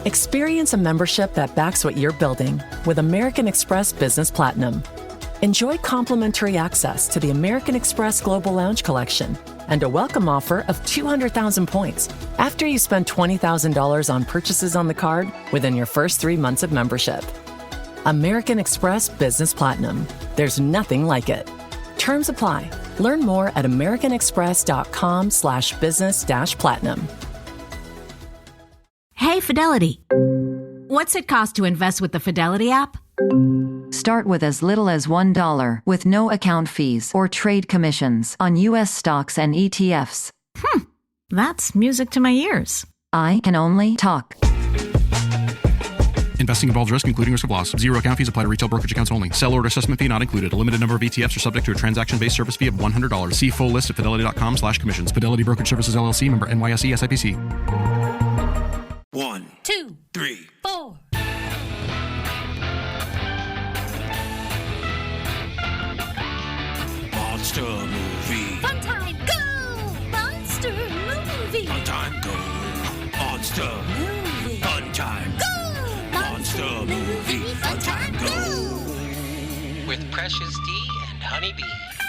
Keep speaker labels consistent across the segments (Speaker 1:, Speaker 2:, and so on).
Speaker 1: Experience a membership that backs what you're building with American Express Business Platinum. Enjoy complimentary access to the American Express Global Lounge Collection and a welcome offer of 200,000 points after you spend $20,000 on purchases on the card within your first 3 months of membership. American Express Business Platinum. There's nothing like it. Terms apply. Learn more at americanexpress.com/business-platinum.
Speaker 2: Hey, Fidelity. What's it cost to invest with the Fidelity app?
Speaker 3: Start with as little as $1 with no account fees or trade commissions on U.S. stocks and ETFs.
Speaker 2: That's music to my ears.
Speaker 3: I can only talk.
Speaker 4: Investing involves risk, including risk of loss. Zero account fees apply to retail brokerage accounts only. Sell order assessment fee not included. A limited number of ETFs are subject to a transaction-based service fee of $100. See full list at fidelity.com/commissions. Fidelity Brokerage Services, LLC, member NYSE SIPC.
Speaker 5: 1,
Speaker 2: 2,
Speaker 5: 3,
Speaker 2: 4.
Speaker 5: Monster movie.
Speaker 2: Fun time, go! Monster movie.
Speaker 5: Fun time, go. Monster
Speaker 2: Movie.
Speaker 5: Fun time.
Speaker 2: Go!
Speaker 5: Monster movie. Fun time, go.
Speaker 6: With Precious D and Honeybee.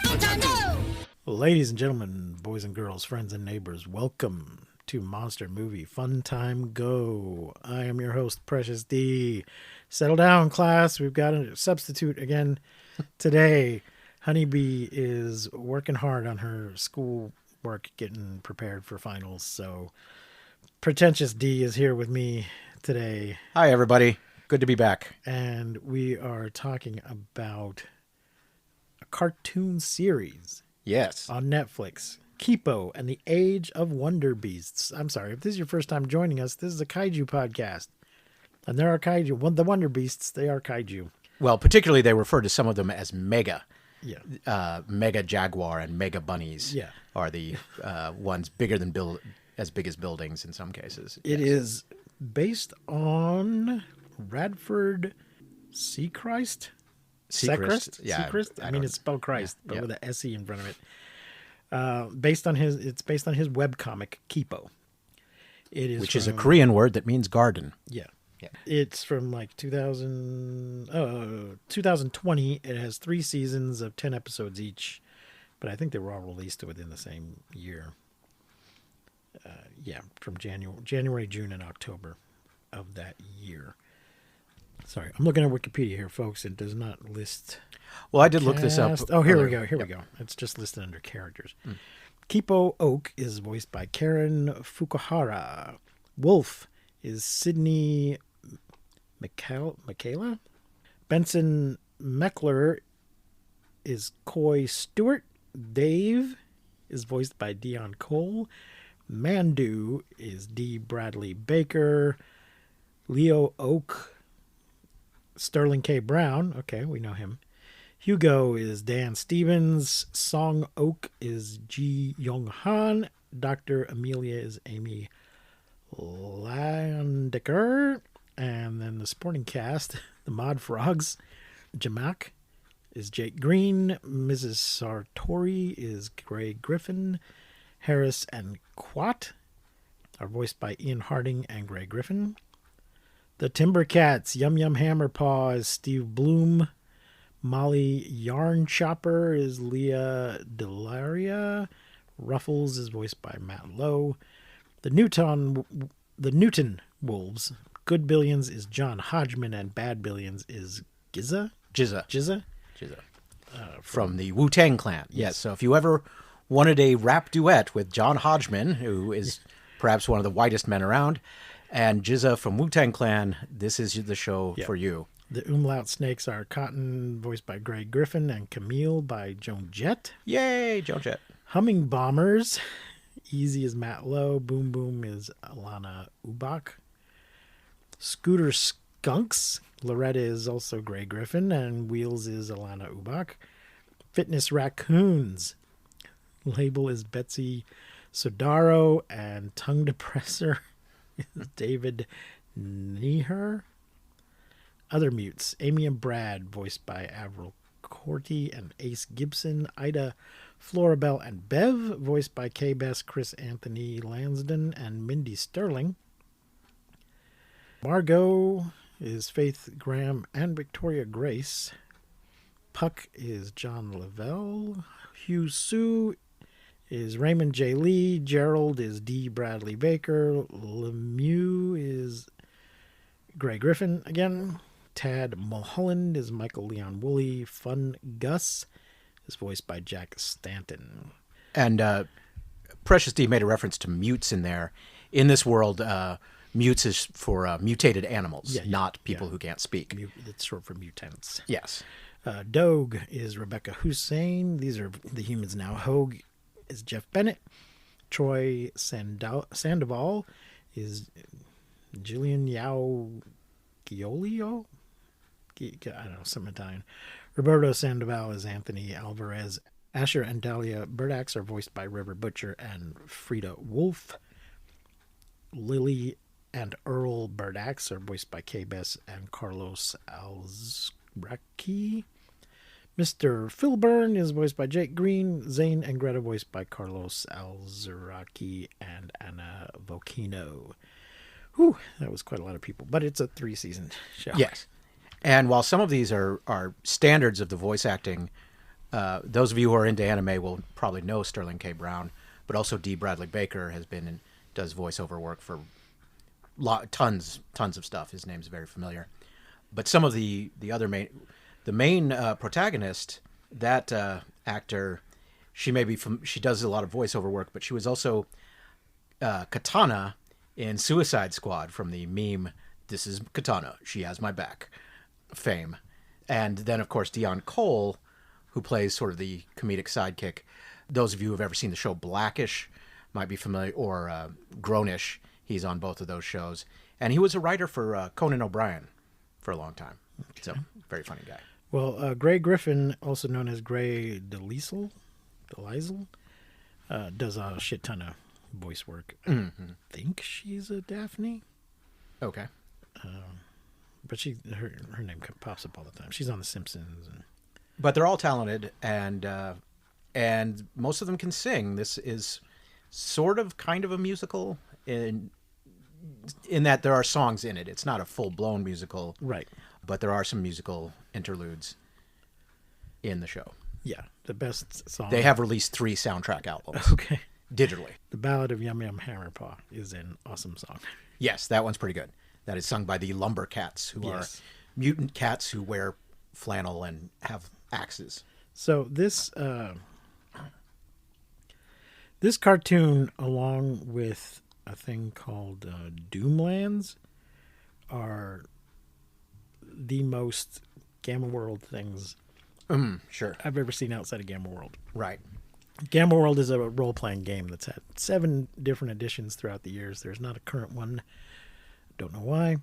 Speaker 2: Fun time, go!
Speaker 7: Ladies and gentlemen, boys and girls, friends and neighbors, welcome to Monster Movie Fun Time Go. I am your host, Precious D. Settle down, class. We've got a substitute again today. Honeybee is working hard on her school work, getting prepared for finals. So Pretentious D is here with me today.
Speaker 8: Hi, everybody. Good to be back.
Speaker 7: And we are talking about a cartoon series.
Speaker 8: Yes.
Speaker 7: On Netflix. Kipo and the Age of Wonderbeasts. I'm sorry, if this is your first time joining us, this is a kaiju podcast. And there are kaiju. The Wonder Beasts, they are kaiju.
Speaker 8: Well, particularly they refer to some of them as mega.
Speaker 7: Yeah.
Speaker 8: Mega jaguar and mega bunnies are the ones bigger than as big as buildings in some cases.
Speaker 7: It is based on Radford Seacrest?
Speaker 8: Seacrest? Yeah.
Speaker 7: Seacrest? I mean, it's spelled Christ, but with an S-E in front of it. It's based on his webcomic Kipo. Which
Speaker 8: is a Korean word that means garden.
Speaker 7: Yeah. It's from like 2020. It has 3 seasons of 10 episodes each, but I think they were all released within the same year. From January, June, and October of that year. Sorry, I'm looking at Wikipedia here, folks. It does not list.
Speaker 8: Well, I did look this up.
Speaker 7: Oh, here we go. Here we go. It's just listed under characters. Kipo Oak is voiced by Karen Fukuhara. Wolf is Sydney Michaela. Benson Meckler is Coy Stewart. Dave is voiced by Dion Cole. Mandu is D. Bradley Baker. Leo Oak, Sterling K. Brown. Okay, we know him. Hugo is Dan Stevens. Song Oak is Ji Young Han. Dr. Amelia is Amy Landecker. And then the supporting cast, the Mod Frogs. Jamak is Jake Green. Mrs. Sartori is Gray Griffin. Harris and Quat are voiced by Ian Harding and Gray Griffin. The Timbercats, Yum Yum Hammerpaw is Steve Bloom. Molly Yarn Chopper is Leah Delaria. Ruffles is voiced by Matt Lowe. The Newton Wolves, Good Billions is John Hodgman, and Bad Billions is Jizza.
Speaker 8: From the Wu-Tang Clan. Yes. So if you ever wanted a rap duet with John Hodgman, who is perhaps one of the whitest men around, and Jizza from Wu-Tang Clan, this is the show for you.
Speaker 7: The Umlaut Snakes are Cotton, voiced by Greg Griffin, and Camille by Joan Jett.
Speaker 8: Yay, Joan Jett.
Speaker 7: Humming Bombers, Easy is Matt Lowe. Boom Boom is Alana Ubach. Scooter Skunks, Loretta is also Greg Griffin, and Wheels is Alana Ubach. Fitness Raccoons, label is Betsy Sodaro, and Tongue Depressor is David Neher. Other mutes, Amy and Brad, voiced by Avril Corty and Ace Gibson. Ida, Florabelle, and Bev, voiced by Kay Bess, Chris Anthony Lansden, and Mindy Sterling. Margot is Faith Graham and Victoria Grace. Puck is John Lavelle. Hugh Sue is Raymond J. Lee. Gerald is D. Bradley Baker. Lemieux is Gray Griffin again. Tad Mulholland is Michael Leon Woolley. Fun Gus is voiced by Jack Stanton.
Speaker 8: And Precious D made a reference to mutes in there. In this world, mutes is for mutated animals, not people who can't speak.
Speaker 7: It's short for mutants.
Speaker 8: Yes.
Speaker 7: Dogue is Rebecca Hussein. These are the humans now. Hogue is Jeff Bennett. Troy Sandoval is Jillian Yao Giolio. I don't know, some Italian. Roberto Sandoval is Anthony Alvarez. Asher and Dahlia Burdax are voiced by River Butcher and Frida Wolf. Lily and Earl Burdax are voiced by Kay Bess and Carlos Alzraki. Mr. Filburn is voiced by Jake Green. Zane and Greta voiced by Carlos Alzraki and Anna Vocino. Whew, that was quite a lot of people, but it's a 3-season show.
Speaker 8: Yes. And while some of these are standards of the voice acting, those of you who are into anime will probably know Sterling K. Brown, but also D. Bradley Baker has been and does voiceover work for tons of stuff. His name's very familiar. But some of the other main protagonist, that actor, she does a lot of voiceover work, but she was also Katana in Suicide Squad from the meme "This is Katana, she has my back" fame. And then, of course, Dion Cole, who plays sort of the comedic sidekick. Those of you who have ever seen the show Blackish might be familiar, or Grownish. He's on both of those shows. And he was a writer for Conan O'Brien for a long time. Okay. So, very funny guy.
Speaker 7: Well, Gray Griffin, also known as Gray Delisle, does a shit ton of voice work.
Speaker 8: Mm-hmm.
Speaker 7: I think she's a Daphne.
Speaker 8: Okay.
Speaker 7: But her name pops up all the time. She's on The Simpsons.
Speaker 8: But they're all talented, and most of them can sing. This is sort of kind of a musical in that there are songs in it. It's not a full-blown musical.
Speaker 7: Right.
Speaker 8: But there are some musical interludes in the show.
Speaker 7: Yeah, the best song.
Speaker 8: They have released 3 soundtrack albums.
Speaker 7: Okay.
Speaker 8: Digitally.
Speaker 7: The Ballad of Yum Yum Hammerpaw is an awesome song.
Speaker 8: Yes, that one's pretty good. That is sung by the Lumber Cats, who are mutant cats who wear flannel and have axes.
Speaker 7: So this cartoon, along with a thing called Doomlands, are the most Gamma World things
Speaker 8: Sure.
Speaker 7: I've ever seen outside of Gamma World.
Speaker 8: Right.
Speaker 7: Gamma World is a role-playing game that's had 7 different editions throughout the years. There's not a current one. Don't know why.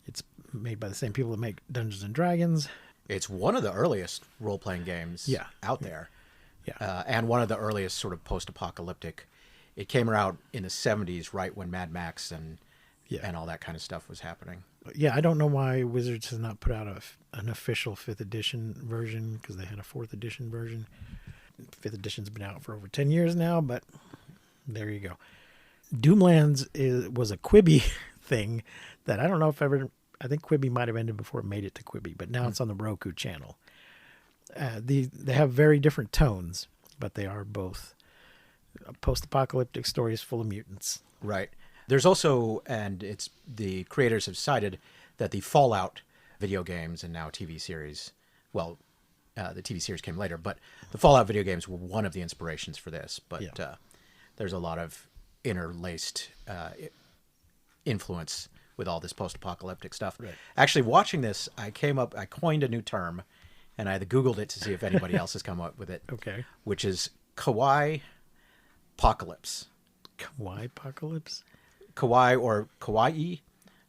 Speaker 7: It's made by the same people that make Dungeons and Dragons.
Speaker 8: It's one of the earliest role-playing games out there.
Speaker 7: Yeah.
Speaker 8: And one of the earliest sort of post-apocalyptic. It came around in the 70s, right when Mad Max and all that kind of stuff was happening.
Speaker 7: Yeah, I don't know why Wizards has not put out an official 5th edition version, because they had a 4th edition version. 5th edition's been out for over 10 years now, but there you go. Doomlands was a Quibi thing that I don't know if ever... I think Quibi might have ended before it made it to Quibi, but now it's on the Roku channel. They have very different tones, but they are both post-apocalyptic stories full of mutants.
Speaker 8: Right. There's also, and it's the creators have cited that the Fallout video games and now TV series, well, the TV series came later, but the Fallout video games were one of the inspirations for this. But there's a lot of interlaced influence with all this post-apocalyptic stuff.
Speaker 7: Right.
Speaker 8: Actually, watching this, I coined a new term, and I Googled it to see if anybody else has come up with it.
Speaker 7: Okay.
Speaker 8: Which is kawaii apocalypse.
Speaker 7: Kawaii apocalypse?
Speaker 8: Kawaii or kawaii.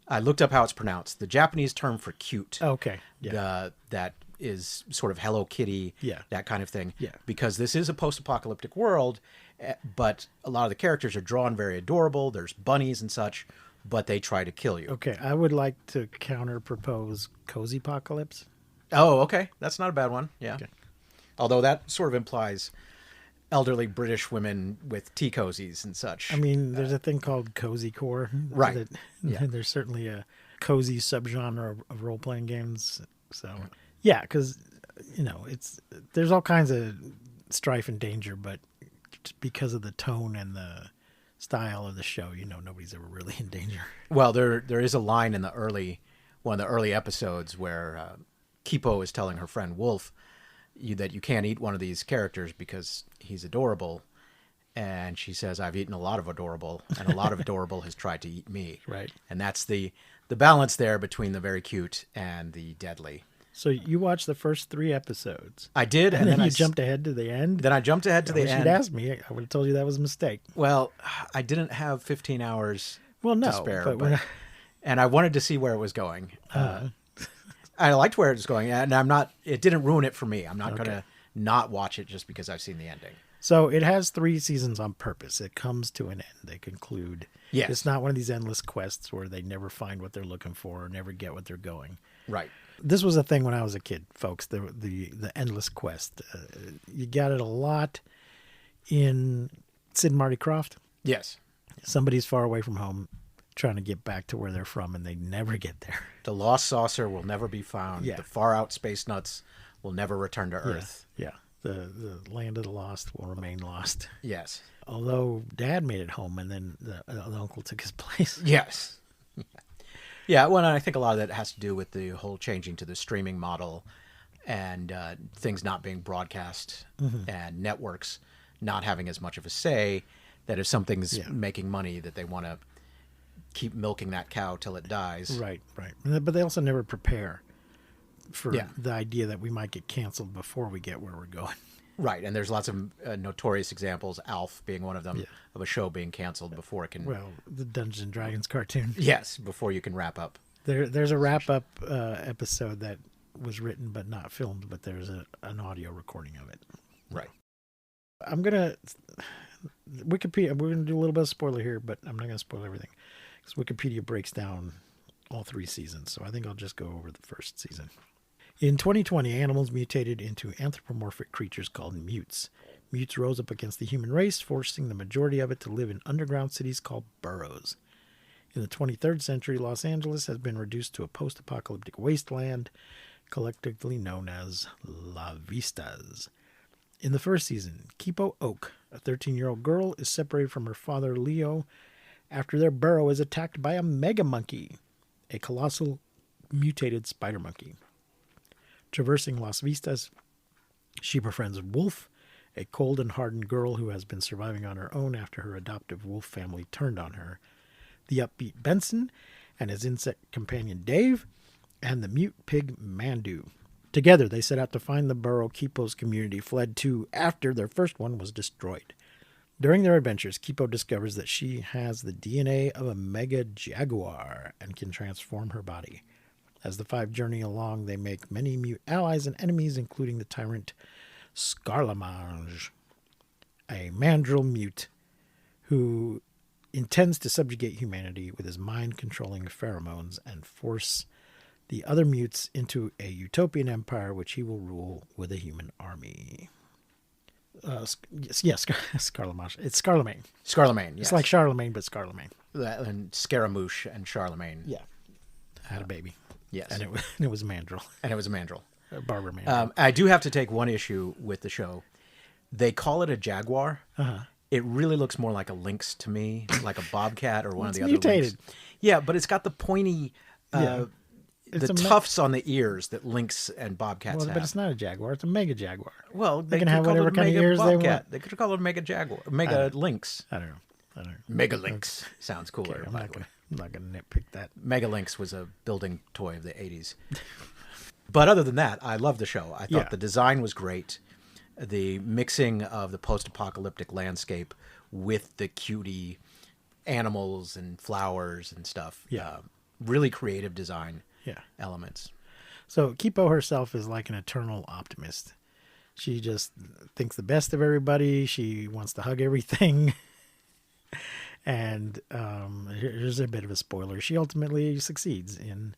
Speaker 8: I looked up how it's pronounced. The Japanese term for cute.
Speaker 7: Okay. Yeah.
Speaker 8: That is sort of Hello Kitty, that kind of thing.
Speaker 7: Yeah.
Speaker 8: Because this is a post-apocalyptic world, but a lot of the characters are drawn very adorable. There's bunnies and such, but they try to kill you.
Speaker 7: Okay. I would like to counter-propose cozy apocalypse.
Speaker 8: Oh, okay. That's not a bad one. Yeah.
Speaker 7: Okay.
Speaker 8: Although that sort of implies elderly British women with tea cozies and such.
Speaker 7: I mean, there's a thing called cozy core.
Speaker 8: Right.
Speaker 7: There's certainly a cozy subgenre of role playing games. So yeah, because there's all kinds of strife and danger, but just because of the tone and the style of the show, nobody's ever really in danger.
Speaker 8: Well, there is a line in one of the early episodes where Kipo is telling her friend Wolf that you can't eat one of these characters because he's adorable. And she says, I've eaten a lot of adorable, and a lot of adorable has tried to eat me.
Speaker 7: Right.
Speaker 8: And that's the balance there between the very cute and the deadly.
Speaker 7: So you watched the first 3 episodes.
Speaker 8: I did.
Speaker 7: And then you jumped ahead to the end?
Speaker 8: Then I jumped ahead to the end.
Speaker 7: If you'd asked me, I would have told you that was a mistake.
Speaker 8: Well, I didn't have 15 hours to spare.
Speaker 7: But
Speaker 8: and I wanted to see where it was going. I liked where it was going, and it didn't ruin it for me. I'm not going to not watch it just because I've seen the ending.
Speaker 7: So it has 3 seasons on purpose. It comes to an end. They conclude.
Speaker 8: Yes.
Speaker 7: It's not one of these endless quests where they never find what they're looking for or never get what they're going.
Speaker 8: Right.
Speaker 7: This was a thing when I was a kid, folks, the endless quest. You got it a lot in Sid and Marty Krofft.
Speaker 8: Yes.
Speaker 7: Somebody's far away from home trying to get back to where they're from, and they never get there.
Speaker 8: The lost saucer will never be found.
Speaker 7: Yeah.
Speaker 8: The far out space nuts will never return to Earth.
Speaker 7: Yeah. The land of the lost will remain lost.
Speaker 8: Yes.
Speaker 7: Although Dad made it home, and then the uncle took his place.
Speaker 8: Yes. Yeah, well, and I think a lot of that has to do with the whole changing to the streaming model and things not being broadcast and networks not having as much of a say, that if something's making money, that they want to keep milking that cow till it dies.
Speaker 7: Right. But they also never prepare for the idea that we might get canceled before we get where we're going.
Speaker 8: Right, and there's lots of notorious examples, Alf being one of them, of a show being canceled before it can...
Speaker 7: Well, the Dungeons and Dragons cartoon.
Speaker 8: Yes, before you can wrap up.
Speaker 7: There's a wrap-up episode that was written but not filmed, but there's an audio recording of it.
Speaker 8: Right.
Speaker 7: I'm going to... Wikipedia, we're going to do a little bit of spoiler here, but I'm not going to spoil everything. Because Wikipedia breaks down all 3 seasons, so I think I'll just go over the first season. In 2020, animals mutated into anthropomorphic creatures called mutes. Mutes rose up against the human race, forcing the majority of it to live in underground cities called burrows. In the 23rd century, Los Angeles has been reduced to a post-apocalyptic wasteland, collectively known as La Vistas. In the first season, Kipo Oak, a 13-year-old girl, is separated from her father, Leo, after their burrow is attacked by a mega monkey, a colossal mutated spider monkey. Traversing Las Vistas, she befriends Wolf, a cold and hardened girl who has been surviving on her own after her adoptive wolf family turned on her, the upbeat Benson and his insect companion Dave, and the mute pig Mandu. Together, they set out to find the burrow Kipo's community fled to after their first one was destroyed. During their adventures, Kipo discovers that she has the DNA of a mega jaguar and can transform her body. As the 5 journey along, they make many mute allies and enemies, including the tyrant Scarlamange, a mandrill mute who intends to subjugate humanity with his mind-controlling pheromones and force the other mutes into a utopian empire which he will rule with a human army. Scarlamange. It's Scarlemagne.
Speaker 8: Scarlemagne, yes.
Speaker 7: It's like Charlemagne, but Scarlemagne.
Speaker 8: And Scaramouche and Charlemagne.
Speaker 7: Yeah. Had a baby.
Speaker 8: Yes.
Speaker 7: And it was a mandrill.
Speaker 8: And it was a mandrill.
Speaker 7: A barber mandrill.
Speaker 8: I do have to take one issue with the show. They call it a jaguar.
Speaker 7: Uh-huh.
Speaker 8: It really looks more like a lynx to me, like a bobcat or one of the other
Speaker 7: mutated.
Speaker 8: lynx. Yeah, but it's got the pointy, the tufts on the ears that lynx and bobcats have.
Speaker 7: But it's not a jaguar. It's a mega jaguar.
Speaker 8: Well,
Speaker 7: they can have whatever kind of ears they want.
Speaker 8: They could call it a mega jaguar, mega lynx.
Speaker 7: I don't know.
Speaker 8: Mega lynx sounds cooler.
Speaker 7: Okay, I'm not going to nitpick that.
Speaker 8: Mega lynx was a building toy of the 80s. But other than that, I love the show. I thought the design was great. The mixing of the post-apocalyptic landscape with the cutie animals and flowers and stuff. Really creative design elements.
Speaker 7: So Kipo herself is like an eternal optimist. She just thinks the best of everybody. She wants to hug everything. And here's a bit of a spoiler. She ultimately succeeds in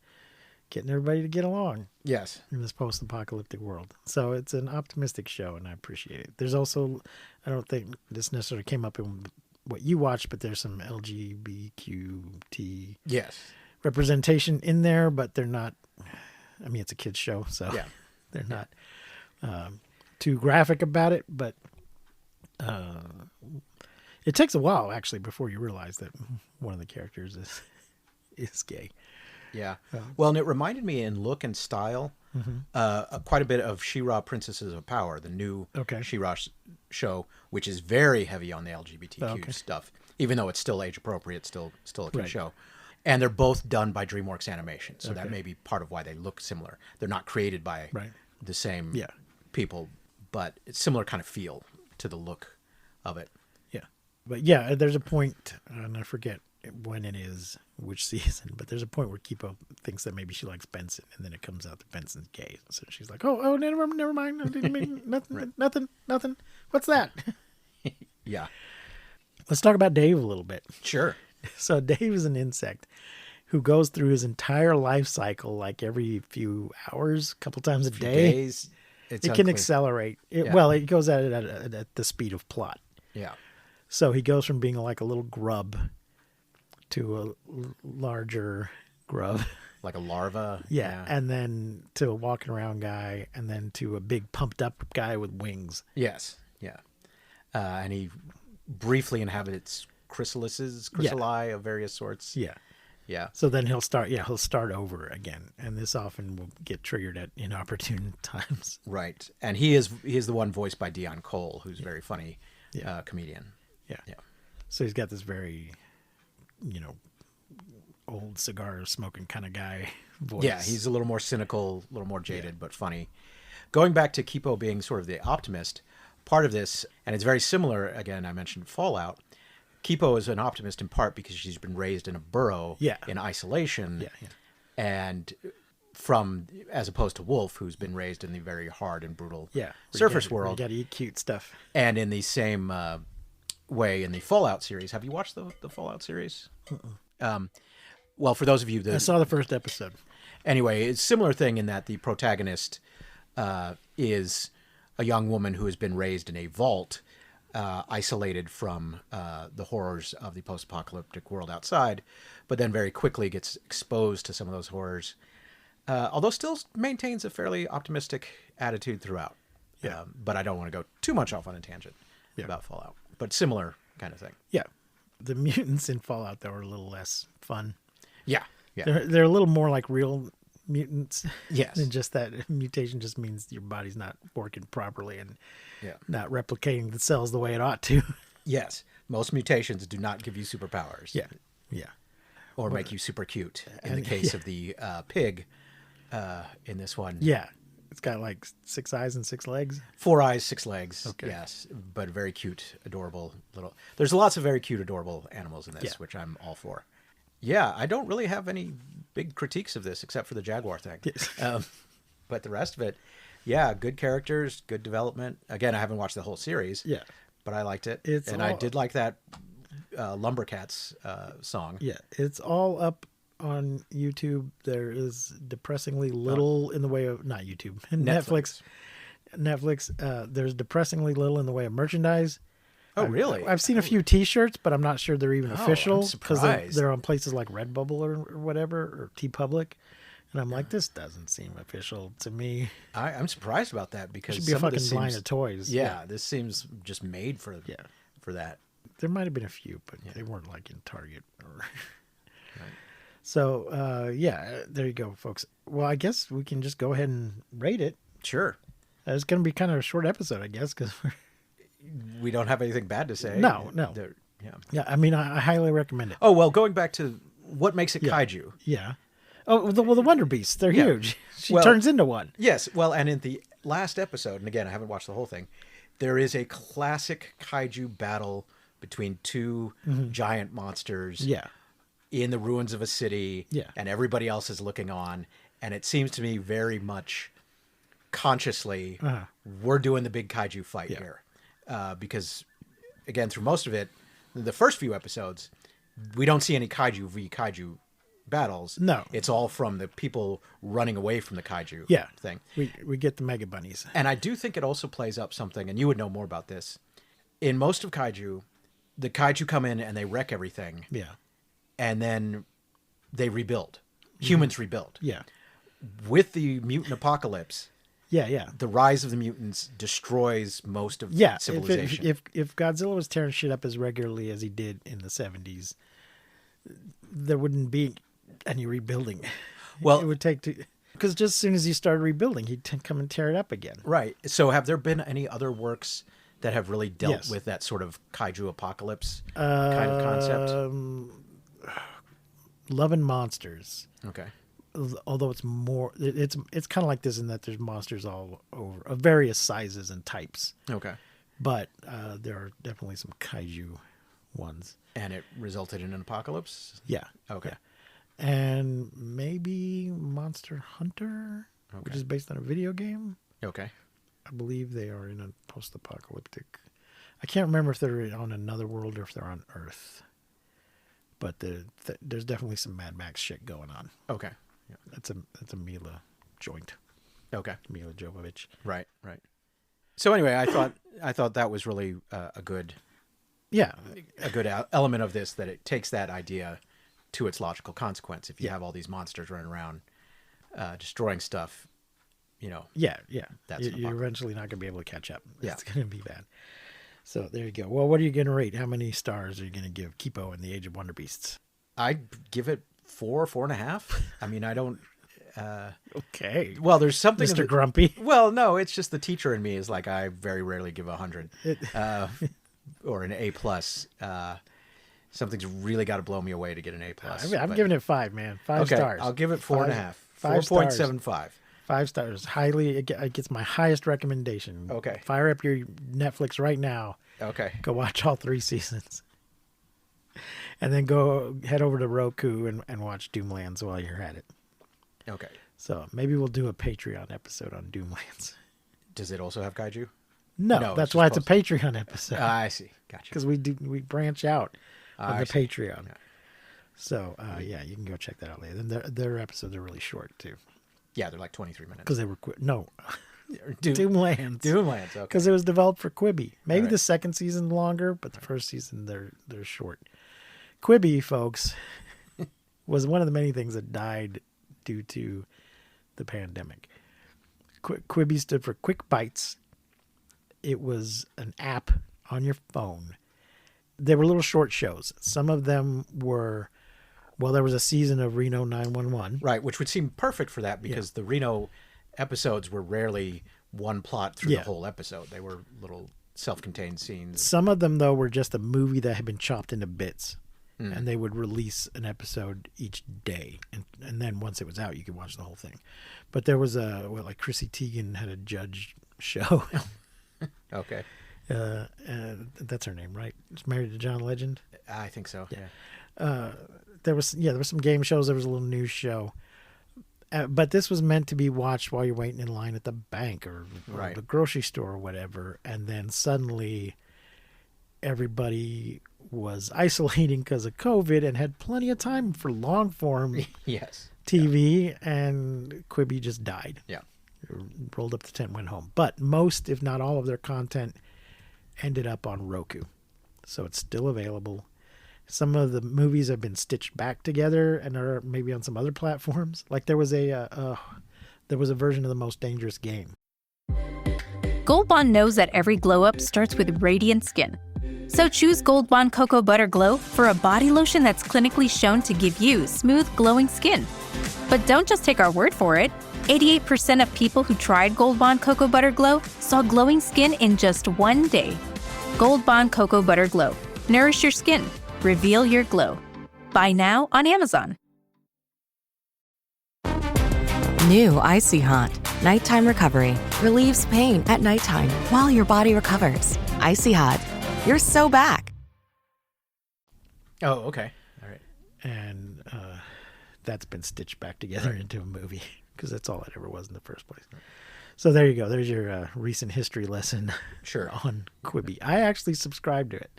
Speaker 7: getting everybody to get along.
Speaker 8: Yes.
Speaker 7: In this post-apocalyptic world. So it's an optimistic show, and I appreciate it. There's also, I don't think this necessarily came up in what you watched, but there's some LGBTQT representation in there, but they're not. I mean, it's a kids show, so
Speaker 8: Yeah.
Speaker 7: they're not too graphic about it. But it takes a while actually before you realize that one of the characters is gay.
Speaker 8: Yeah. Well, and it reminded me in look and style quite a bit of She-Ra Princesses of Power, the new She-Ra show, which is very heavy on the LGBTQ stuff, even though it's still age appropriate, still a kid show. And they're both done by DreamWorks Animation, so that may be part of why they look similar. They're not created by the same people, but it's similar kind of feel to the look of it.
Speaker 7: Yeah. But yeah, there's a point, and I forget when it is, which season, but there's a point where Kipo thinks that maybe she likes Benson, and then it comes out that Benson's gay. So she's like, oh, never mind. I didn't mean nothing, nothing. What's that?
Speaker 8: Yeah.
Speaker 7: Let's talk about Dave a little bit.
Speaker 8: Sure.
Speaker 7: So Dave is an insect who goes through his entire life cycle like every few hours, a couple times a day.
Speaker 8: Days,
Speaker 7: it can accelerate. Well, it goes at it at the speed of plot.
Speaker 8: Yeah.
Speaker 7: So he goes from being like a little grub to a larger grub.
Speaker 8: Like a larva.
Speaker 7: Yeah. And then to a walking around guy, and then to a big pumped up guy with wings.
Speaker 8: Yes. Yeah. And he briefly inhabits chrysali of various sorts.
Speaker 7: Yeah.
Speaker 8: Yeah.
Speaker 7: So then he'll start over again. And this often will get triggered at inopportune times.
Speaker 8: Right. And he is the one voiced by Dion Cole, who's a very funny comedian.
Speaker 7: Yeah. Yeah. So he's got this very, old cigar smoking kind of guy voice.
Speaker 8: Yeah, he's a little more cynical, a little more jaded, but funny. Going back to Kipo being sort of the optimist, part of this, and it's very similar, again, I mentioned Fallout, Kipo is an optimist in part because she's been raised in a burrow in isolation, and as opposed to Wolf, who's been raised in the very hard and brutal surface world.
Speaker 7: You gotta eat cute stuff.
Speaker 8: And in the same way in the Fallout series. Have you watched the Fallout series? Well, for those of you that...
Speaker 7: I saw the first episode.
Speaker 8: Anyway, it's a similar thing in that the protagonist is a young woman who has been raised in a vault, isolated from the horrors of the post-apocalyptic world outside, but then very quickly gets exposed to some of those horrors, although still maintains a fairly optimistic attitude throughout.
Speaker 7: Yeah.
Speaker 8: But I don't want to go too much off on a tangent about Fallout, but similar kind of thing.
Speaker 7: Yeah. The mutants in Fallout, though, are a little less fun.
Speaker 8: Yeah. Yeah.
Speaker 7: They're a little more like real mutants.
Speaker 8: Yes.
Speaker 7: And just that mutation just means your body's not working properly and
Speaker 8: Yeah.
Speaker 7: not replicating the cells the way it ought to.
Speaker 8: Yes. Most mutations do not give you superpowers.
Speaker 7: Yeah. Yeah.
Speaker 8: Or make you super cute. In the case of the pig in this one.
Speaker 7: Yeah. It's got like 6 eyes and 6 legs.
Speaker 8: 4 eyes, 6 legs.
Speaker 7: Okay.
Speaker 8: Yes. But very cute, adorable little... There's lots of very cute, adorable animals in this, which I'm all for. Yeah, I don't really have any big critiques of this except for the Jaguar thing.
Speaker 7: Yes.
Speaker 8: But the rest of it, yeah, good characters, good development. Again, I haven't watched the whole series.
Speaker 7: Yeah.
Speaker 8: But I liked it. I did like that Lumbercats song.
Speaker 7: Yeah. It's all up on YouTube. There is depressingly little in the way of... Not YouTube. Netflix. There's depressingly little in the way of merchandise.
Speaker 8: Oh, really?
Speaker 7: I've seen a few T-shirts, but I'm not sure they're even official because
Speaker 8: surprised.
Speaker 7: they're on places like Redbubble or whatever, or TeePublic. And I'm like, this doesn't seem official to me.
Speaker 8: I'm surprised about that because
Speaker 7: It should be a
Speaker 8: some of this
Speaker 7: fucking line
Speaker 8: seems-
Speaker 7: of toys.
Speaker 8: Yeah, this seems just made for that.
Speaker 7: There might have been a few, but they weren't like in Target. So, there you go, folks. Well, I guess we can just go ahead and rate it.
Speaker 8: Sure.
Speaker 7: It's going to be kind of a short episode, I guess, because
Speaker 8: We don't have anything bad to say.
Speaker 7: No.
Speaker 8: Yeah.
Speaker 7: I mean, I highly recommend it.
Speaker 8: Oh, well, going back to what makes it kaiju.
Speaker 7: Yeah. Oh, the Wonder Beasts, they're huge. She
Speaker 8: Well-
Speaker 7: turns into one.
Speaker 8: Yes, well, and in the last episode, and again, I haven't watched the whole thing, there is a classic kaiju battle between two giant monsters
Speaker 7: Yeah.
Speaker 8: in the ruins of a city, and everybody else is looking on, and it seems to me very much consciously we're doing the big kaiju fight here. Because, again, through most of it, the first few episodes, we don't see any kaiju v kaiju battles.
Speaker 7: No.
Speaker 8: It's all from the people running away from the kaiju thing.
Speaker 7: We get the Mega Bunnies.
Speaker 8: And I do think it also plays up something, and you would know more about this. In most of kaiju, the kaiju come in and they wreck everything.
Speaker 7: Yeah.
Speaker 8: And then they rebuild. Humans rebuild.
Speaker 7: Yeah.
Speaker 8: With the mutant apocalypse,
Speaker 7: Yeah.
Speaker 8: the rise of the mutants destroys most of
Speaker 7: Yeah.
Speaker 8: civilization.
Speaker 7: If Godzilla was tearing shit up as regularly as he did in the 70s, there wouldn't be any rebuilding.
Speaker 8: Well,
Speaker 7: it would take because just as soon as he started rebuilding, he'd come and tear it up again.
Speaker 8: Right. So have there been any other works that have really dealt
Speaker 7: Yes.
Speaker 8: with that sort of kaiju apocalypse kind of concept?
Speaker 7: Love and Monsters.
Speaker 8: Okay.
Speaker 7: Although it's more, it's kind of like this in that there's monsters all over, of various sizes and types.
Speaker 8: Okay.
Speaker 7: But there are definitely some kaiju ones.
Speaker 8: And it resulted in an apocalypse?
Speaker 7: Yeah.
Speaker 8: Okay.
Speaker 7: Yeah. And maybe Monster Hunter, which is based on a video game.
Speaker 8: Okay.
Speaker 7: I believe they are in a post-apocalyptic. I can't remember if they're on another world or if they're on Earth. But there's definitely some Mad Max shit going on.
Speaker 8: Okay. Yeah.
Speaker 7: That's a Mila joint.
Speaker 8: Okay.
Speaker 7: Mila Jovovich.
Speaker 8: Right. So anyway, I thought that was really a good element of this, that it takes that idea to its logical consequence. If you have all these monsters running around destroying stuff,
Speaker 7: Yeah.
Speaker 8: That's an
Speaker 7: You're eventually not going to be able to catch up.
Speaker 8: Yeah.
Speaker 7: It's going to be bad. So there you go. Well, what are you going to rate? How many stars are you going to give Kipo in the Age of Wonderbeasts?
Speaker 8: I'd give it 4.5. I mean, I don't.
Speaker 7: Okay.
Speaker 8: Well, there's something.
Speaker 7: Mr. Grumpy.
Speaker 8: Well, no, it's just the teacher in me is like, I very rarely give 100 or an A+. Something's really got to blow me away to get an A+.
Speaker 7: I'm giving it 5, man. 5 stars.
Speaker 8: I'll give it 4.5.
Speaker 7: 4.75.
Speaker 8: 4.75.
Speaker 7: 5 stars. Highly. It gets my highest recommendation.
Speaker 8: Okay.
Speaker 7: Fire up your Netflix right now.
Speaker 8: Okay.
Speaker 7: Go watch all 3 seasons. And then go head over to Roku and watch Doomlands while you're at it.
Speaker 8: Okay.
Speaker 7: So maybe we'll do a Patreon episode on Doomlands.
Speaker 8: Does it also have kaiju?
Speaker 7: No, that's why it's a Patreon episode.
Speaker 8: I see. Gotcha.
Speaker 7: Because we branch out on the
Speaker 8: see.
Speaker 7: Patreon. Yeah. So yeah, you can go check that out later. And their episodes are really short too.
Speaker 8: Yeah, they're like 23 minutes.
Speaker 7: Because they were Doomlands.
Speaker 8: Doomlands. Okay.
Speaker 7: Because it was developed for Quibi. Maybe
Speaker 8: Right.
Speaker 7: the second season longer, but the first season they're short. Quibi, folks, was one of the many things that died due to the pandemic. Quibi stood for Quick Bites. It was an app on your phone. They were little short shows. Some of them were, well, there was a season of Reno 911.
Speaker 8: Right, which would seem perfect for that because the Reno episodes were rarely one plot through the whole episode. They were little self-contained scenes.
Speaker 7: Some of them, though, were just a movie that had been chopped into bits. And they would release an episode each day. And then once it was out, you could watch the whole thing. But there was like Chrissy Teigen had a judge show.
Speaker 8: Okay.
Speaker 7: That's her name, right? She's married to John Legend.
Speaker 8: I think so. Yeah.
Speaker 7: There was some game shows. There was a little news show. But this was meant to be watched while you're waiting in line at the bank or the grocery store or whatever. And then suddenly everybody was isolating because of COVID and had plenty of time for long form TV, and Quibi just died.
Speaker 8: Yeah.
Speaker 7: Rolled up the tent, went home. But most, if not all of their content ended up on Roku. So it's still available. Some of the movies have been stitched back together and are maybe on some other platforms. Like there was a version of The Most Dangerous Game.
Speaker 9: Gold Bond knows that every glow up starts with radiant skin. So choose Gold Bond Cocoa Butter Glow for a body lotion that's clinically shown to give you smooth, glowing skin. But don't just take our word for it. 88% of people who tried Gold Bond Cocoa Butter Glow saw glowing skin in just 1 day. Gold Bond Cocoa Butter Glow. Nourish your skin. Reveal your glow. Buy now on Amazon.
Speaker 10: New Icy Hot. Nighttime recovery. Relieves pain at nighttime while your body recovers. Icy Hot. You're so back.
Speaker 8: Oh, okay. All right.
Speaker 7: And that's been stitched back together into a movie because that's all it ever was in the first place. So there you go. There's your recent history lesson on Quibi. I actually subscribed to it.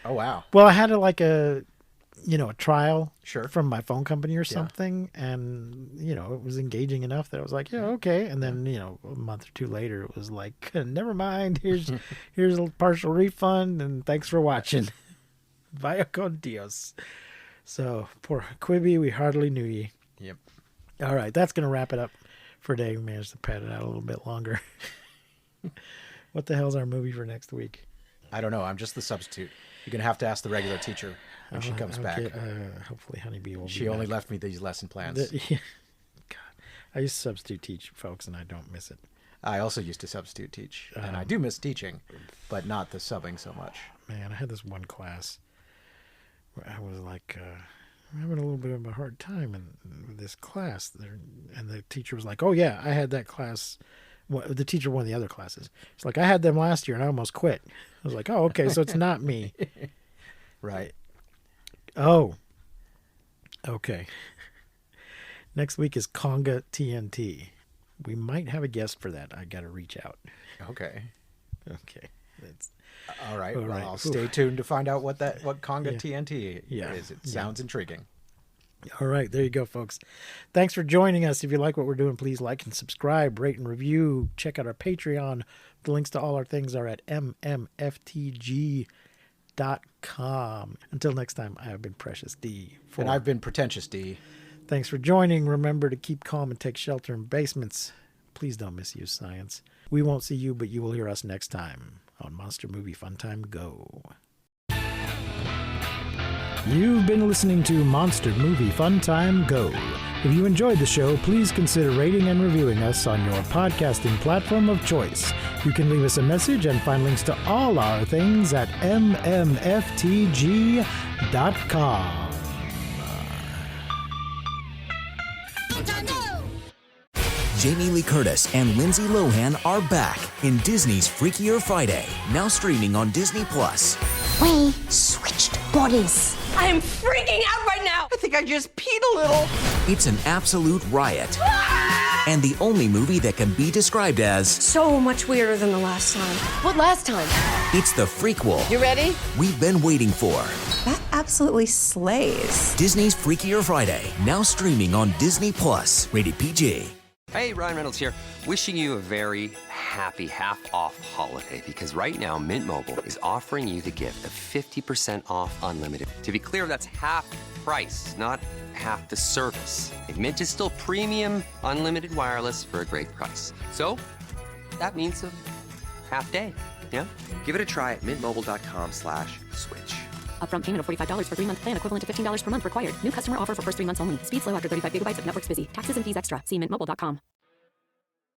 Speaker 8: Oh, wow.
Speaker 7: Well, I had a trial from my phone company or
Speaker 8: Yeah.
Speaker 7: something. And, it was engaging enough that I was like, yeah, okay. And then, a month or two later, it was like, never mind. Here's a partial refund and thanks for watching. Vaya con Dios. So, poor Quibi, we hardly knew ye.
Speaker 8: Yep.
Speaker 7: All right, that's going to wrap it up for today. We managed to pad it out a little bit longer. What the hell's our movie for next week?
Speaker 8: I don't know. I'm just the substitute. You're going to have to ask the regular teacher when she comes back.
Speaker 7: Hopefully Honeybee will be
Speaker 8: She only
Speaker 7: back.
Speaker 8: left me these lesson plans.
Speaker 7: God, I used to substitute teach, folks, and I don't miss it.
Speaker 8: I also used to substitute teach, and I do miss teaching, but not the subbing so much.
Speaker 7: Man, I had this one class where I was like having a little bit of a hard time in this class there, and the teacher was like, "Oh yeah, I had that class." The teacher won the other classes. It's like, "I had them last year and I almost quit." I was like, "Oh, okay, so it's not me."
Speaker 8: Right.
Speaker 7: Oh, okay. Next week is Conga TNT. We might have a guest for that. I got to reach out.
Speaker 8: Okay.
Speaker 7: Okay. That's
Speaker 8: all right.
Speaker 7: All
Speaker 8: Well,
Speaker 7: right.
Speaker 8: I'll stay tuned to find out what Conga TNT
Speaker 7: Yeah.
Speaker 8: is. It sounds intriguing.
Speaker 7: All right, there you go, folks. Thanks for joining us. If you like what we're doing, please like and subscribe, rate and review. Check out our Patreon. The links to all our things are at mmftg.com. Until next time, I have been Precious D.
Speaker 8: And I've been Pretentious D.
Speaker 7: Thanks for joining. Remember to keep calm and take shelter in basements. Please don't misuse science. We won't see you, but you will hear us next time on Monster Movie Fun Time Go. You've been listening to Monster Movie Fun Time Go. If you enjoyed the show, please consider rating and reviewing us on your podcasting platform of choice. You can leave us a message and find links to all our things at mmftg.com.
Speaker 11: Jamie Lee Curtis and Lindsay Lohan are back in Disney's Freakier Friday, now streaming on Disney+.
Speaker 12: We switched bodies.
Speaker 13: I'm freaking out right now. I think I just peed a little.
Speaker 11: It's an absolute riot. And the only movie that can be described as
Speaker 12: So much weirder than the last time. What last time?
Speaker 11: it's the frequel
Speaker 13: You ready?
Speaker 11: we've been waiting for.
Speaker 12: That absolutely slays.
Speaker 11: Disney's Freakier Friday, now streaming on Disney+, rated PG.
Speaker 6: Hey, Ryan Reynolds here, wishing you a very happy half-off holiday because right now Mint Mobile is offering you the gift of 50% off unlimited. To be clear, that's half price, not half the service. And Mint is still premium unlimited wireless for a great price. So that means a half day, yeah? Give it a try at mintmobile.com/switch.
Speaker 14: Upfront payment of $45 for 3-month plan, equivalent to $15 per month required. New customer offer for first 3 months only. Speed slow after 35 gigabytes if network's busy. Taxes and fees extra. See mintmobile.com.